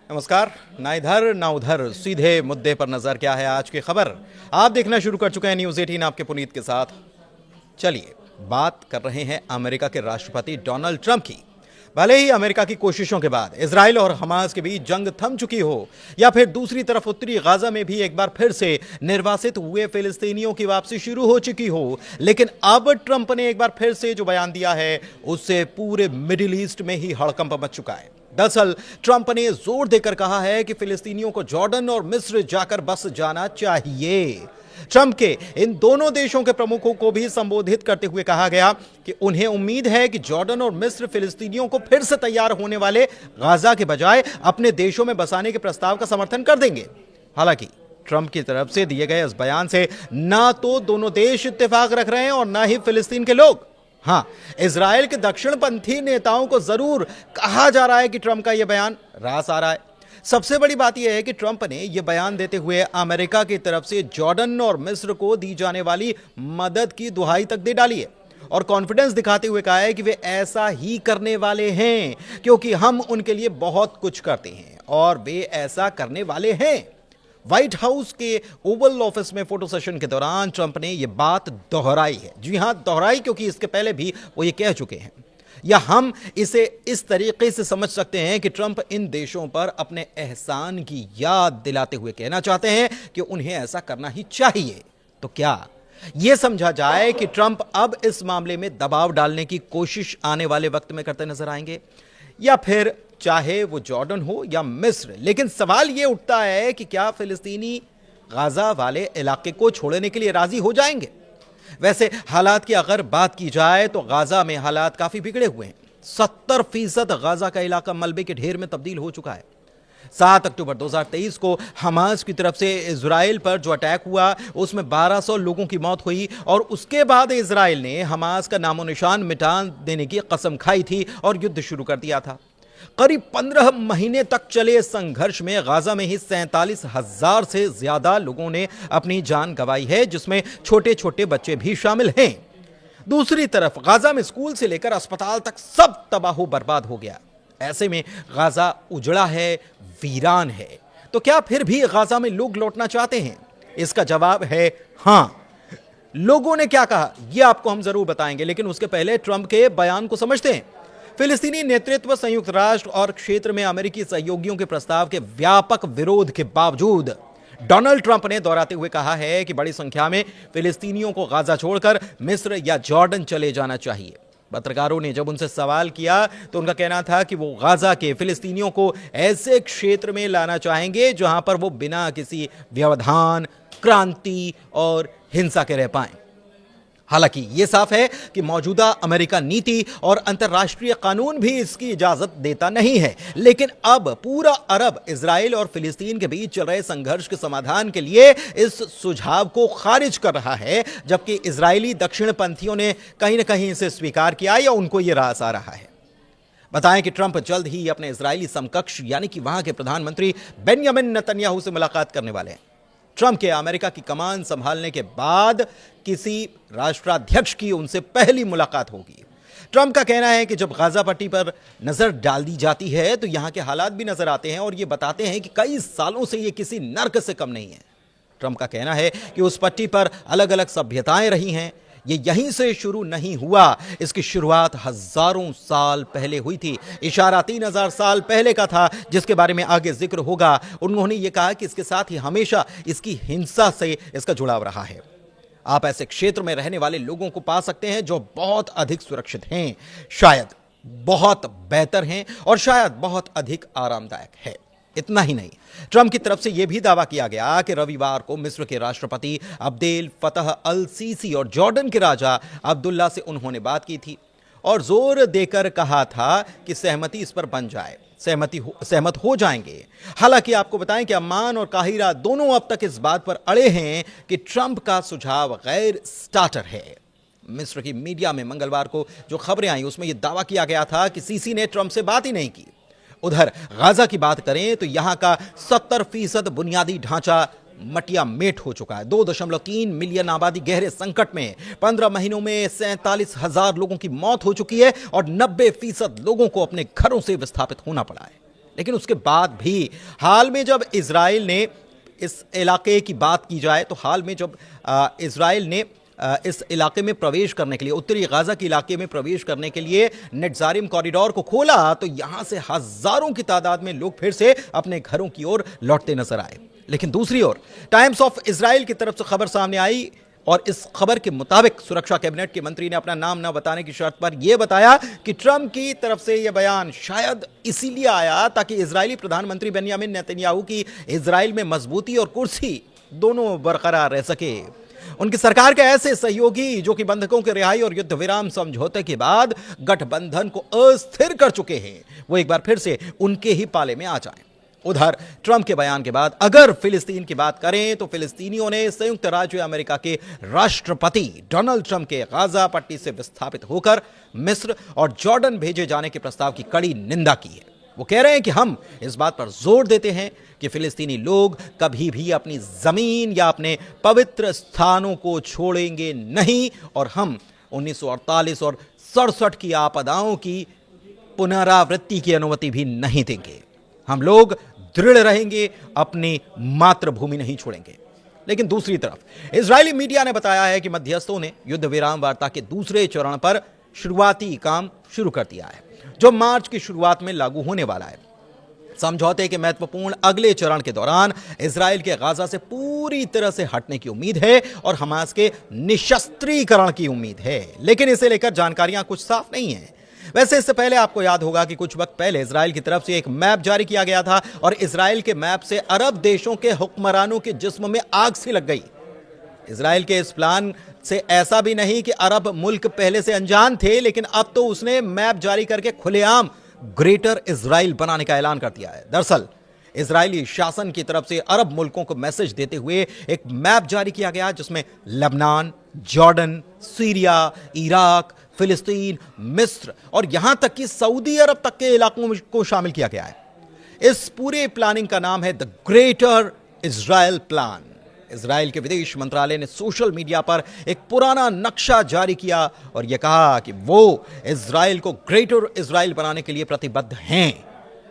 नमस्कार। ना इधर ना उधर, सीधे मुद्दे पर नजर। क्या है आज की खबर? आप देखना शुरू कर चुके हैं न्यूज़ 18 आपके पुनीत के साथ। चलिए बात कर रहे हैं अमेरिका के राष्ट्रपति डोनाल्ड ट्रंप की। भले ही अमेरिका की कोशिशों के बाद इजराइल और हमास के बीच जंग थम चुकी हो, या फिर दूसरी तरफ उत्तरी गाजा में भी एक बार फिर से निर्वासित हुए फिलिस्तीनियों की वापसी शुरू हो चुकी हो, लेकिन अब ट्रंप ने एक बार फिर से जो बयान दिया है उससे पूरे मिडिल ईस्ट में ही हड़कंप मच चुका है। दरअसल ट्रंप ने जोर देकर कहा है कि फिलिस्तीनियों को जॉर्डन और मिस्र जाकर बस जाना चाहिए। ट्रंप के इन दोनों देशों के प्रमुखों को भी संबोधित करते हुए कहा गया कि उन्हें उम्मीद है कि जॉर्डन और मिस्र फिलिस्तीनियों को फिर से तैयार होने वाले गाजा के बजाय अपने देशों में बसाने के प्रस्ताव का समर्थन कर देंगे। हालांकि ट्रंप की तरफ से दिए गए इस बयान से ना तो दोनों देश इत्तेफाक रख रहे हैं और ना ही फिलिस्तीन के लोग। हां, इजराइल के दक्षिणपंथी नेताओं को जरूर कहा जा रहा है कि ट्रंप का यह बयान रास आ रहा है। सबसे बड़ी बात यह है कि ट्रंप ने यह बयान देते हुए अमेरिका की तरफ से जॉर्डन और मिस्र को दी जाने वाली मदद की दुहाई तक दे डाली है और कॉन्फिडेंस दिखाते हुए कहा है कि वे ऐसा ही करने वाले हैं क्योंकि हम उनके लिए बहुत कुछ करते हैं और वे ऐसा करने वाले हैं। व्हाइट हाउस के ओवल ऑफिस में फोटो सेशन के दौरान ट्रंप ने यह बात दोहराई है। जी हां, दोहराई, क्योंकि इसके पहले भी वो ये कह चुके हैं। या हम इसे इस तरीके से समझ सकते हैं कि ट्रंप इन देशों पर अपने एहसान की याद दिलाते हुए कहना चाहते हैं कि उन्हें ऐसा करना ही चाहिए। तो क्या यह समझा जाए कि ट्रंप अब इस मामले में दबाव डालने की कोशिश आने वाले वक्त में करते नजर आएंगे, या फिर चाहे वो जॉर्डन हो या मिस्र? लेकिन सवाल यह उठता है कि क्या फिलिस्तीनी गाजा वाले इलाके को छोड़ने के लिए राजी हो जाएंगे? वैसे हालात की अगर बात की जाए तो गाजा में हालात काफी बिगड़े हुए हैं। 70% गाजा का इलाका मलबे के ढेर में तब्दील हो चुका है। 7 अक्टूबर 2023 को हमास की तरफ से इजराइल पर जो अटैक हुआ उसमें 1200 लोगों की मौत हुई और उसके बाद इजराइल ने हमास का नामो निशान मिटा देने की कसम खाई थी और युद्ध शुरू कर दिया था। करीब 15 महीने तक चले संघर्ष में गाजा में ही 47,000 से ज्यादा लोगों ने अपनी जान गंवाई है, जिसमें छोटे छोटे बच्चे भी शामिल हैं। दूसरी तरफ गाजा में स्कूल से लेकर अस्पताल तक सब तबाह बर्बाद हो गया। ऐसे में गाजा उजड़ा है, वीरान है। तो क्या फिर भी गाजा में लोग लौटना चाहते हैं? इसका जवाब है हां। लोगों ने क्या कहा यह आपको हम जरूर बताएंगे, लेकिन उसके पहले ट्रंप के बयान को समझते हैं। फिलिस्तीनी नेतृत्व संयुक्त राष्ट्र और क्षेत्र में अमेरिकी सहयोगियों के प्रस्ताव के व्यापक विरोध के बावजूद डोनाल्ड ट्रंप ने दोहराते हुए कहा है कि बड़ी संख्या में फिलिस्तीनियों को गाजा छोड़कर मिस्र या जॉर्डन चले जाना चाहिए। पत्रकारों ने जब उनसे सवाल किया तो उनका कहना था कि वो गाजा के फिलिस्तीनियों को ऐसे क्षेत्र में लाना चाहेंगे जहां पर वो बिना किसी व्यवधान, क्रांति और हिंसा के रह पाएं। हालांकि यह साफ है कि मौजूदा अमेरिका नीति और अंतर्राष्ट्रीय कानून भी इसकी इजाजत देता नहीं है, लेकिन अब पूरा अरब इजराइल और फिलिस्तीन के बीच चल रहे संघर्ष के समाधान के लिए इस सुझाव को खारिज कर रहा है, जबकि इजरायली दक्षिणपंथियों ने कहीं ना कहीं इसे स्वीकार किया या उनको यह रास आ रहा है। बताएं कि ट्रंप जल्द ही अपने इजरायली समकक्ष यानी कि वहां के प्रधानमंत्री बेंजामिन नेतन्याहू से मुलाकात करने वाले हैं। ट्रंप के अमेरिका की कमान संभालने के बाद किसी राष्ट्राध्यक्ष की उनसे पहली मुलाकात होगी। ट्रंप का कहना है कि जब गाजा पट्टी पर नजर डाल दी जाती है तो यहां के हालात भी नजर आते हैं और ये बताते हैं कि कई सालों से ये किसी नर्क से कम नहीं है। ट्रंप का कहना है कि उस पट्टी पर अलग अलग सभ्यताएं रही हैं, ये यहीं से शुरू नहीं हुआ, इसकी शुरुआत हजारों साल पहले हुई थी। इशारा 3000 साल पहले का था, जिसके बारे में आगे जिक्र होगा। उन्होंने ये कहा कि इसके साथ ही हमेशा इसकी हिंसा से इसका जुड़ाव रहा है। आप ऐसे क्षेत्र में रहने वाले लोगों को पा सकते हैं जो बहुत अधिक सुरक्षित हैं, शायद बहुत बेहतर हैं और शायद बहुत अधिक आरामदायक है। इतना ही नहीं, ट्रंप की तरफ से यह भी दावा किया गया कि रविवार को मिस्र के राष्ट्रपति अब्देल फतह अल सीसी और जॉर्डन के राजा अब्दुल्ला से उन्होंने बात की थी और जोर देकर कहा था कि सहमति इस पर बन जाए, सहमत हो जाएंगे। हालांकि आपको बताएं कि अम्मान और काहिरा दोनों अब तक इस बात पर अड़े हैं कि ट्रंप का सुझाव गैर स्टार्टर है। मिस्र की मीडिया में मंगलवार को जो खबरें आई उसमें यह दावा किया गया था कि सीसी ने ट्रंप से बात ही नहीं की। उधर गाजा की बात करें तो यहां का 70% बुनियादी ढांचा मटिया मेट हो चुका है। 2.3 मिलियन आबादी गहरे संकट में, 15 महीनों में 47,000 लोगों की मौत हो चुकी है और 90% लोगों को अपने घरों से विस्थापित होना पड़ा है। लेकिन उसके बाद भी हाल में जब इजराइल ने इस इलाके की बात की जाए तो हाल में जब इजराइल ने इस इलाके में प्रवेश करने के लिए, उत्तरी गाजा के इलाके में प्रवेश करने के लिए नेट्जारिम कॉरिडोर को खोला तो यहां से हजारों की तादाद में लोग फिर से अपने घरों की ओर लौटते नजर आए। लेकिन दूसरी ओर टाइम्स ऑफ इजराइल की तरफ से खबर सामने आई और इस खबर के मुताबिक सुरक्षा कैबिनेट के मंत्री ने अपना नाम न बताने की शर्त पर यह बताया कि ट्रंप की तरफ से यह बयान शायद इसीलिए आया ताकि इजरायली प्रधानमंत्री बेंयामिन नेतन्याहू की इजराइल में मजबूती और कुर्सी दोनों बरकरार रह सके। उनकी सरकार के ऐसे सहयोगी जो कि बंधकों के रिहाई और युद्ध विराम समझौते के बाद गठबंधन को अस्थिर कर चुके हैं, वो एक बार फिर से उनके ही पाले में आ जाएं। उधर ट्रंप के बयान के बाद अगर फिलिस्तीन की बात करें तो फिलिस्तीनियों ने संयुक्त राज्य अमेरिका के राष्ट्रपति डोनाल्ड ट्रंप के गाजा पट्टी से विस्थापित होकर मिस्र और जॉर्डन भेजे जाने के प्रस्ताव की कड़ी निंदा की है। वो कह रहे हैं कि हम इस बात पर जोर देते हैं कि फिलिस्तीनी लोग कभी भी अपनी जमीन या अपने पवित्र स्थानों को छोड़ेंगे नहीं और हम 1948 और 67 की आपदाओं की पुनरावृत्ति की अनुमति भी नहीं देंगे। हम लोग दृढ़ रहेंगे, अपनी मातृभूमि नहीं छोड़ेंगे। लेकिन दूसरी तरफ इजरायली मीडिया ने बताया है कि मध्यस्थों ने युद्ध विराम वार्ता के दूसरे चरण पर शुरुआती काम शुरू कर दिया है, जो मार्च की शुरुआत में लागू होने वाला है। समझौते के महत्वपूर्ण अगले चरण के दौरान इजराइल के गाजा से पूरी तरह से हटने की उम्मीद है और हमास के निशस्त्रीकरण की उम्मीद है, लेकिन इसे लेकर जानकारियां कुछ साफ नहीं है। वैसे इससे पहले आपको याद होगा कि कुछ वक्त पहले इजराइल की तरफ से एक मैप जारी किया गया था और इजराइल के मैप से अरब देशों के हुक्मरानों के जिस्म में आग सी लग गई। इजराइल के इस प्लान से ऐसा भी नहीं कि अरब मुल्क पहले से अनजान थे, लेकिन अब तो उसने मैप जारी करके खुलेआम ग्रेटर इजराइल बनाने का ऐलान कर दिया है। दरअसल इजरायली शासन की तरफ से अरब मुल्कों को मैसेज देते हुए एक मैप जारी किया गया जिसमें लेबनान, जॉर्डन, सीरिया, इराक, फिलिस्तीन, मिस्र और यहां तक कि सऊदी अरब तक के इलाकों को शामिल किया गया है। इस पूरे प्लानिंग का नाम है the greater Israel plan. Israel के विदेश मंत्रालय ने सोशल मीडिया पर एक पुराना नक्शा जारी किया और यह कहा कि वो इजराइल को ग्रेटर इजराइल बनाने के लिए प्रतिबद्ध हैं।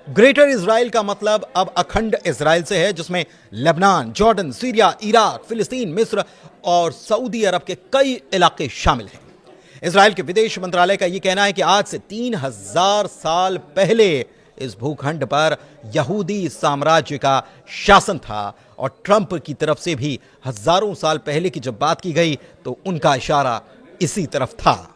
ग्रेटर इजराइल का मतलब अब अखंड इजराइल से है, जिसमें लेबनान, जॉर्डन, सीरिया, इराक, फिलिस्तीन, मिस्र और सऊदी अरब के कई इलाके शामिल हैं। इजराइल के विदेश मंत्रालय का यह कहना है कि आज से 3000 साल पहले इस भूखंड पर यहूदी साम्राज्य का शासन था और ट्रंप की तरफ से भी हजारों साल पहले की जब बात की गई तो उनका इशारा इसी तरफ था।